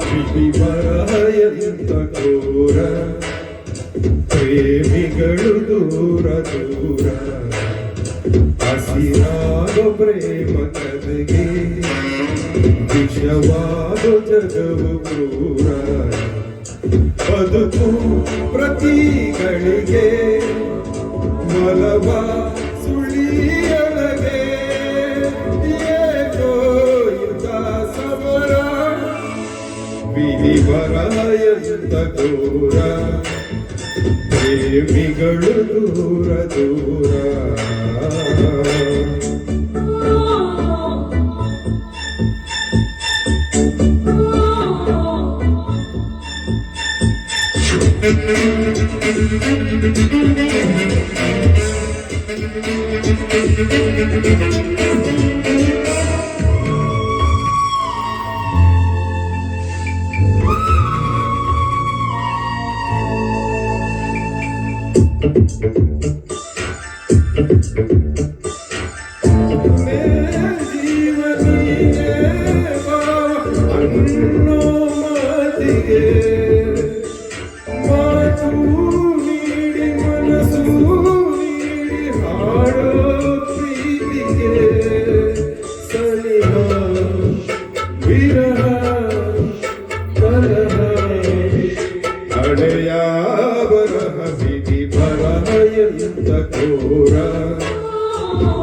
ವಿಧಿ ಬರಹ ಎಂತ ಘೋರ, ಪ್ರೇಮಿಗಳು ದೂರ ದೂರ, ಹಸಿರಾದ ಪ್ರೇಮ ಕದಗೆ ವಿಷವಾದ ಜಗವು ಕ್ರೂರ. ಬದುಕು ಪ್ರತಿಗಳಿಗೆ ಮಲವ ಸುಳಿಯೊಳಗೆ ಏಕೋ ಯುಗ ಸಮರ, ವಿಧಿ ಬರಹ ಎಂತ ಘೋರ, ಪ್ರೇಮಿಗಳು ದೂರ ದೂರ. ವಿಧಿ ಬರಹ ಎಂತ ಘೋರ,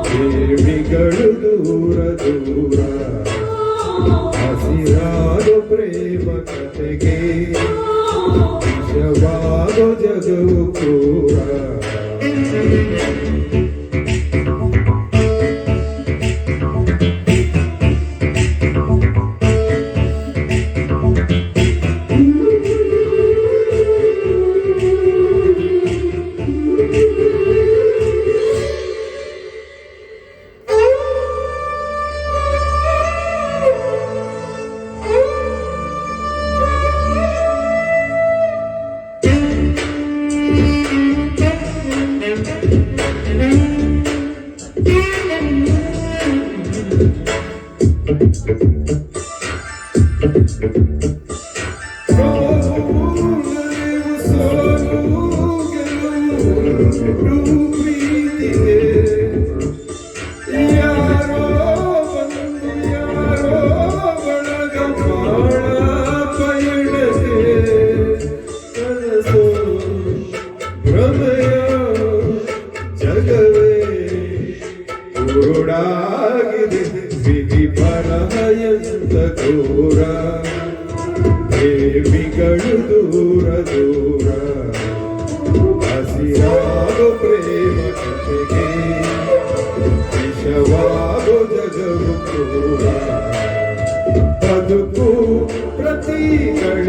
ಪ್ರೇಮಿಗಳು ದೂರ ದೂರ, ಹಸಿರಾದ ಪ್ರೇಮ ಕಥೆಗೆ ವಿಷವಾದ ಜಗವು ಕ್ರೂರ. ವಿಧಿ ಬರಹ ಎಂತ ಘೋರ, ಪ್ರೇಮಿಗಳು ದೂರ ದೂರ, ಹಸಿರಾದ ಪ್ರೇಮ ಕಥೆಗೆ ವಿಷವಾದ ಜಗವು ಕ್ರೂರ. ಬದುಕು ಪ್ರತಿಗಳಿಗೆ